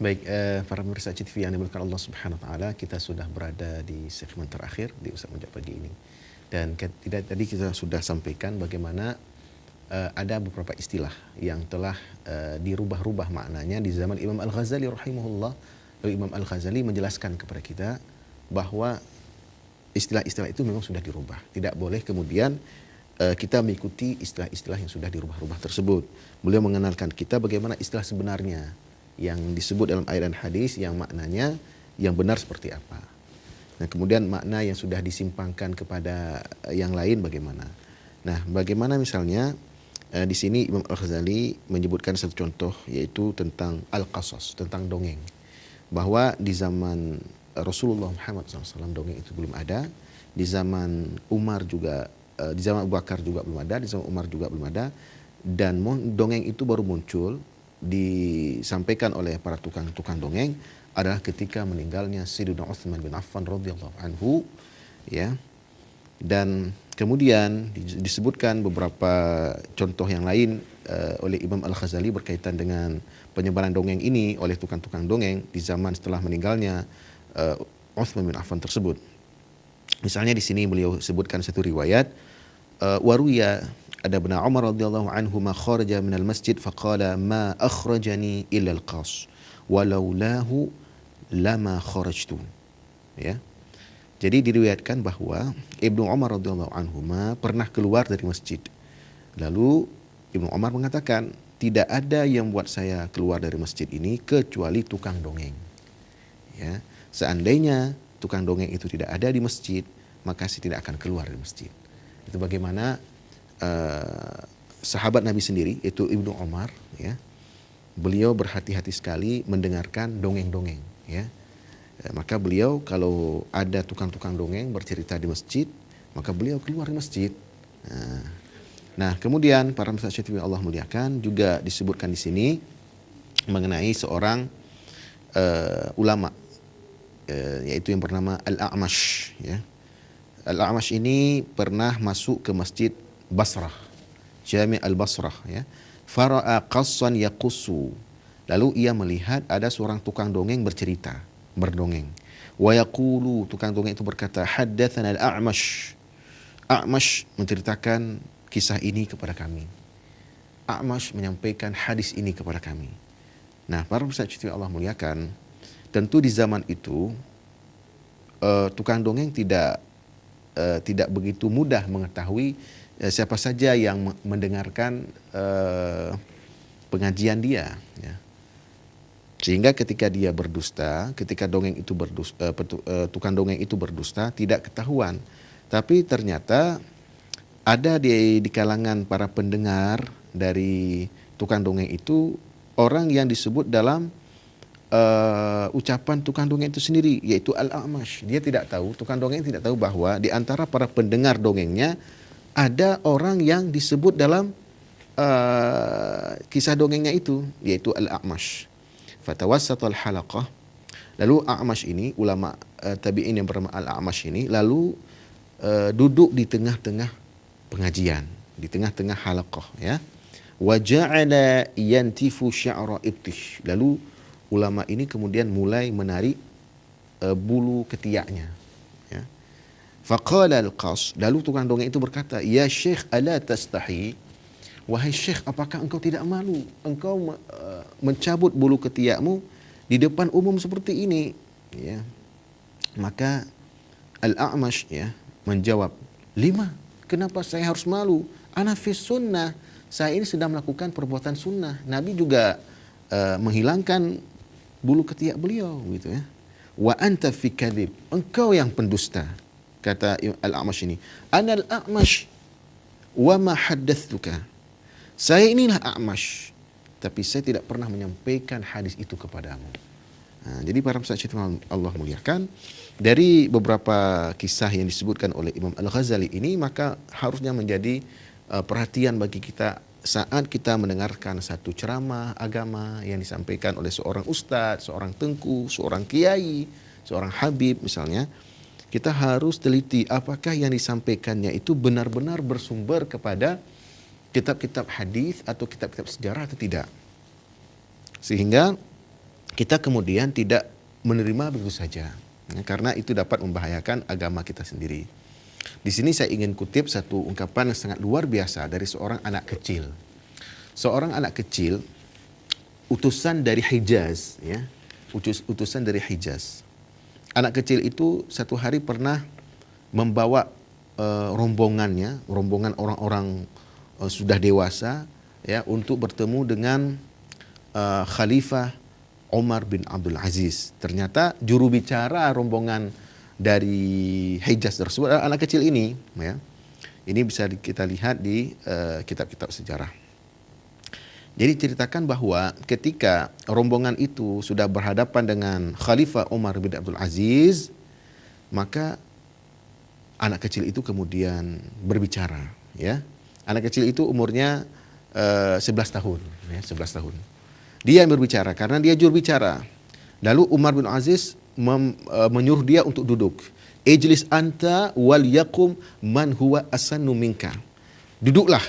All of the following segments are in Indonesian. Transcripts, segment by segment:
Baik, para pemirsa CTV yang dimuliakan Allah Subhanahu wa taala, kita sudah berada di segmen terakhir di Ustaz Mojak pagi ini. Dan tadi kita sudah sampaikan bagaimana ada beberapa istilah yang telah dirubah-rubah maknanya di zaman Imam Al-Ghazali rahimahullah. Lalu Imam Al-Ghazali menjelaskan kepada kita bahwa istilah-istilah itu memang sudah dirubah. Tidak boleh kemudian kita mengikuti istilah-istilah yang sudah dirubah-rubah tersebut. Beliau mengenalkan kita bagaimana istilah sebenarnya yang disebut dalam ayat dan hadis, yang maknanya yang benar seperti apa. Nah, kemudian makna yang sudah disimpangkan kepada yang lain bagaimana. Nah, bagaimana misalnya di sini Imam Al-Ghazali menyebutkan satu contoh, yaitu tentang al-qasas, tentang dongeng. Bahwa di zaman Rasulullah Muhammad SAW dongeng itu belum ada, di zaman Umar juga, di zaman Abu Bakar juga belum ada, di zaman Umar juga belum ada, dan dongeng itu baru muncul disampaikan oleh para tukang dongeng adalah ketika meninggalnya Sayyidina Utsman bin Affan radhiyallahu anhu, ya. Dan kemudian disebutkan beberapa contoh yang lain oleh Imam Al-Ghazali berkaitan dengan penyebaran dongeng ini oleh tukang-tukang dongeng di zaman setelah meninggalnya Utsman bin Affan tersebut. Misalnya di sini beliau sebutkan satu riwayat, waruya ada Ibnu Umar radhiyallahu anhu ma kharaja minal masjid faqala ma akhrajani illa al-qas walaulahu lama kharajtu. Ya. Jadi diriwayatkan bahwa Ibnu Umar radhiyallahu anhu pernah keluar dari masjid. Lalu Ibnu Umar mengatakan, tidak ada yang buat saya keluar dari masjid ini kecuali tukang dongeng. Ya. Seandainya tukang dongeng itu tidak ada di masjid, maka saya tidak akan keluar dari masjid. Itu bagaimana sahabat Nabi sendiri, yaitu Ibnu Umar, ya, beliau berhati-hati sekali mendengarkan dongeng-dongeng, ya. Maka beliau kalau ada tukang-tukang dongeng bercerita di masjid, maka beliau keluar dari masjid. Nah, kemudian para masyarakat yang Allah muliakan juga disebutkan di sini mengenai seorang ulama, yaitu yang bernama Al-A'mash, ya. Al-A'mash ini pernah masuk ke masjid Basrah, Jami' al-Basrah, ya. Fara'a qassan yaqussu. Lalu ia melihat ada seorang tukang dongeng bercerita, berdongeng. Wa yaqulu, tukang dongeng itu berkata, haddatsana al-A'mash. A'mash menceritakan kisah ini kepada kami. A'mash menyampaikan hadis ini kepada kami. Nah, para pemirsa Allah muliakan, tentu di zaman itu tukang dongeng tidak begitu mudah mengetahui siapa saja yang mendengarkan pengajian dia, ya. Sehingga ketika dia berdusta, ketika tukang dongeng itu berdusta, tidak ketahuan. Tapi ternyata ada di kalangan para pendengar dari tukang dongeng itu orang yang disebut dalam ucapan tukang dongeng itu sendiri, yaitu Al-A'mash. Dia tidak tahu, tukang dongeng tidak tahu bahwa di antara para pendengar dongengnya ada orang yang disebut dalam kisah dongengnya itu, yaitu Al-A'mash. Fatawassatul halaqah. Lalu A'mash ini, ulama tabi'in yang bernama Al-A'mash ini, lalu duduk di tengah-tengah pengajian, di tengah-tengah halaqah, ya. Wa ja'ala yantifu sya'ra ibtish. Lalu ulama ini kemudian mulai menarik bulu ketiaknya, ya. Faqala al-qas, lalu tukang dongeng itu berkata, ya syekh ala tastahi, wahai syekh, apakah engkau tidak malu engkau mencabut bulu ketiakmu di depan umum seperti ini, ya. Maka Al-A'mash, ya, menjawab, lima, kenapa saya harus malu? Ana fis sunnah, saya ini sedang melakukan perbuatan sunnah. Nabi juga menghilangkan bulu ketiak beliau, gitu, ya. Wa anta fi kadhib, engkau yang pendusta, kata Al-A'mash ini. Ana Al-A'mash wa ma haddathtuka, saya inilah A'mash, tapi saya tidak pernah menyampaikan hadis itu kepadamu. Nah, jadi para pemirsa Allah muliakan, dari beberapa kisah yang disebutkan oleh Imam Al-Ghazali ini, maka harusnya menjadi perhatian bagi kita saat kita mendengarkan satu ceramah agama yang disampaikan oleh seorang ustadz, seorang tengku, seorang kiai, seorang habib misalnya. Kita harus teliti apakah yang disampaikannya itu benar-benar bersumber kepada kitab-kitab hadis atau kitab-kitab sejarah atau tidak. Sehingga kita kemudian tidak menerima begitu saja, ya, karena itu dapat membahayakan agama kita sendiri. Di sini saya ingin kutip satu ungkapan yang sangat luar biasa dari seorang anak kecil. Seorang anak kecil, utusan dari Hijaz, ya, utusan dari Hijaz. Anak kecil itu satu hari pernah membawa rombongan orang-orang sudah dewasa, ya, untuk bertemu dengan Khalifah Umar bin Abdul Aziz. Ternyata juru bicara rombongan dari Hijaz tersebut adalah anak kecil ini, ya. Ini bisa kita lihat di kitab-kitab sejarah. Jadi ceritakan bahwa ketika rombongan itu sudah berhadapan dengan Khalifah Umar bin Abdul Aziz, maka anak kecil itu kemudian berbicara, ya. Anak kecil itu umurnya 11 tahun, ya, 11 tahun. Dia yang berbicara karena dia juru bicara. Lalu Umar bin Aziz menyuruh dia untuk duduk. Ijlis anta wal yakum man huwa asannu minka. Duduklah.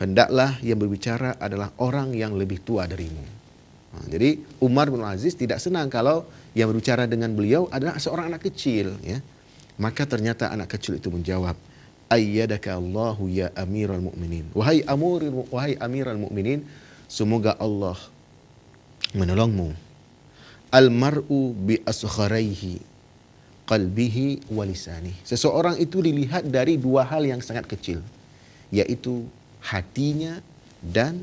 Hendaklah yang berbicara adalah orang yang lebih tua darimu. Nah, jadi Umar bin Aziz tidak senang kalau yang berbicara dengan beliau adalah seorang anak kecil, ya. Maka ternyata anak kecil itu menjawab, ayyadaka Allahu ya amiral mu'minin. Wahai amiral mu'minin, semoga Allah menolongmu. Al-mar'u bi asgharaihi qalbihi wa lisanihi. Seseorang itu dilihat dari dua hal yang sangat kecil, yaitu hatinya dan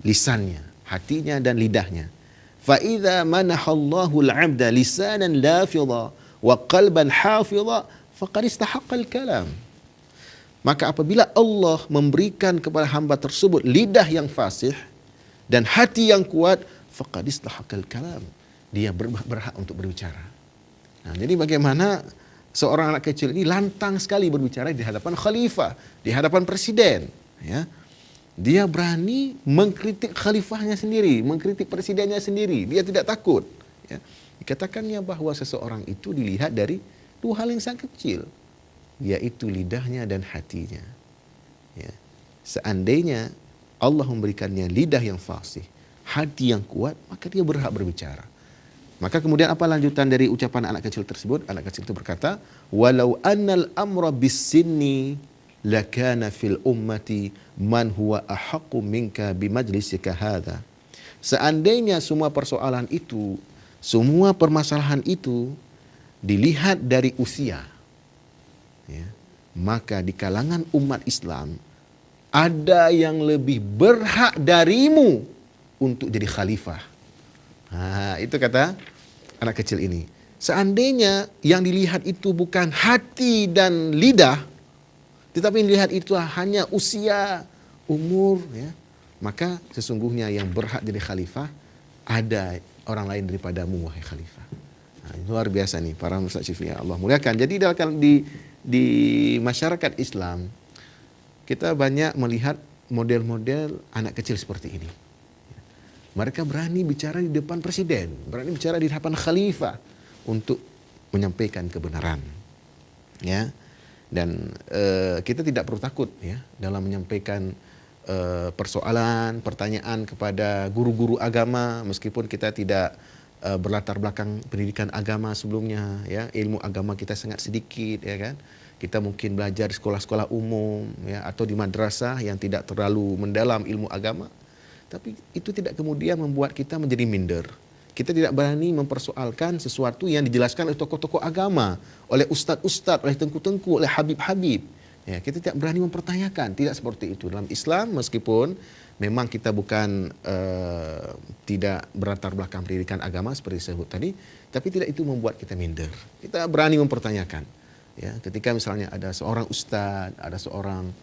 lisannya, hatinya dan lidahnya. Fa idza manahallahu al-'abda lisanan lafidha wa qalban hafidha faqad istahaqqa al-kalam. Maka apabila Allah memberikan kepada hamba tersebut lidah yang fasih dan hati yang kuat, faqad istahaqqa al-kalam. Dia berhak untuk berbicara. Nah, jadi bagaimana seorang anak kecil ini lantang sekali berbicara di hadapan khalifah, di hadapan presiden, ya. Dia berani mengkritik khalifahnya sendiri, mengkritik presidennya sendiri. Dia tidak takut, ya. Dikatakannya bahwa seseorang itu dilihat dari dua hal yang sangat kecil, yaitu lidahnya dan hatinya, ya. Seandainya Allah memberikannya lidah yang fasih, hati yang kuat, maka dia berhak berbicara. Maka kemudian apa lanjutan dari ucapan anak kecil tersebut? Anak kecil itu berkata, walau annal amra bis-sinni lakana fil ummati man huwa ahaqqu minka bimajlisika hadha. Seandainya semua persoalan itu, semua permasalahan itu dilihat dari usia, ya, maka di kalangan umat Islam ada yang lebih berhak darimu untuk jadi khalifah. Nah, itu kata anak kecil ini. Seandainya yang dilihat itu bukan hati dan lidah, tetapi yang dilihat itu hanya usia, umur, ya, maka sesungguhnya yang berhak jadi khalifah ada orang lain daripadamu, wahai khalifah. Nah, luar biasa nih para musyafikh ya Allah muliakan. Jadi di masyarakat Islam kita banyak melihat model-model anak kecil seperti ini. Mereka berani bicara di depan presiden, berani bicara di hadapan khalifah untuk menyampaikan kebenaran, ya. Dan kita tidak perlu takut, ya, dalam menyampaikan persoalan, pertanyaan kepada guru-guru agama, meskipun kita tidak berlatar belakang pendidikan agama sebelumnya, ya, ilmu agama kita sangat sedikit, ya kan. Kita mungkin belajar di sekolah-sekolah umum, ya, atau di madrasah yang tidak terlalu mendalam ilmu agama. Tapi itu tidak kemudian membuat kita menjadi minder. Kita tidak berani mempersoalkan sesuatu yang dijelaskan oleh tokoh-tokoh agama, oleh ustadz-ustadz, oleh tengku-tengku, oleh habib-habib. Ya, kita tidak berani mempertanyakan. Tidak seperti itu. Dalam Islam, meskipun memang kita bukan tidak berlatar belakang pendidikan agama seperti disebut tadi, tapi tidak itu membuat kita minder. Kita berani mempertanyakan. Ya, ketika misalnya ada seorang ustadz, ada seorang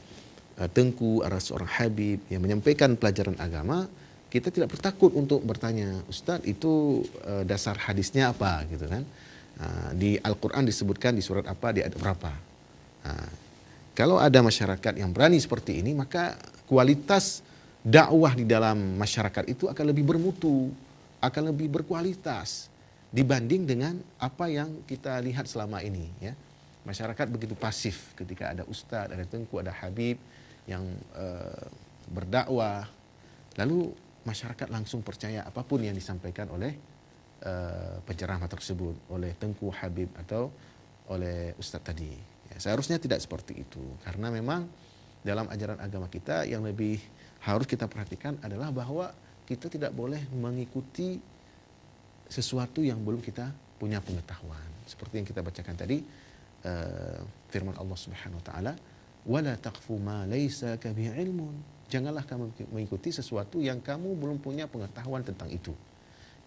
tengku, ada seorang habib yang menyampaikan pelajaran agama, kita tidak bertakut untuk bertanya, Ustadz itu dasar hadisnya apa, gitu kan? Di Al-Quran disebutkan di surat apa, di ayat berapa? Kalau ada masyarakat yang berani seperti ini, maka kualitas dakwah di dalam masyarakat itu akan lebih bermutu, akan lebih berkualitas dibanding dengan apa yang kita lihat selama ini, ya. Masyarakat begitu pasif ketika ada ustadz, ada tengku, ada habib yang berdakwah. Lalu masyarakat langsung percaya apapun yang disampaikan oleh penceramah tersebut, oleh Tengku Habib atau oleh Ustadz tadi. Ya, seharusnya tidak seperti itu, karena memang dalam ajaran agama kita yang lebih harus kita perhatikan adalah bahwa kita tidak boleh mengikuti sesuatu yang belum kita punya pengetahuan. Seperti yang kita bacakan tadi, firman Allah Subhanahu wa taala, "Wala taqfu ma laisa ka bihi ilmun." Janganlah kamu mengikuti sesuatu yang kamu belum punya pengetahuan tentang itu.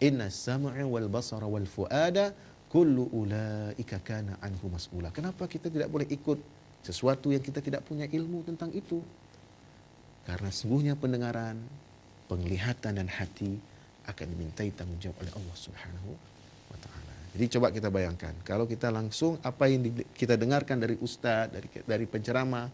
Inna sam'a wal basara wal fuada kullu ulaika kana anhu mas'ula. Kenapa kita tidak boleh ikut sesuatu yang kita tidak punya ilmu tentang itu? Karena sungguhnya pendengaran, penglihatan dan hati akan dimintai tanggung jawab oleh Allah Subhanahu wa taala. Jadi coba kita bayangkan, kalau kita langsung apa yang kita dengarkan dari ustaz, dari penceramah,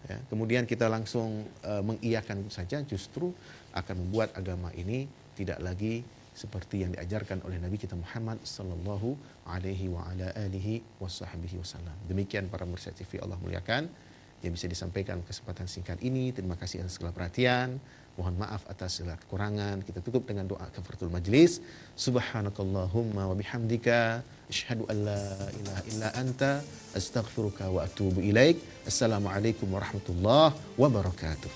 ya, kemudian kita langsung mengiyakan saja, justru akan membuat agama ini tidak lagi seperti yang diajarkan oleh Nabi kita Muhammad sallallahu alaihi wa ala alihi washabbihi wasallam. Demikian para pemirsa TV Allah muliakan yang bisa disampaikan kesempatan singkat ini. Terima kasih atas segala perhatian. Mohon maaf atas segala kekurangan. Kita tutup dengan doa kafaratul majlis. Subhanakallahumma wa bihamdika asyhadu an la ilaha illa anta astaghfiruka wa atubu ilaik. Assalamualaikum warahmatullahi wabarakatuh.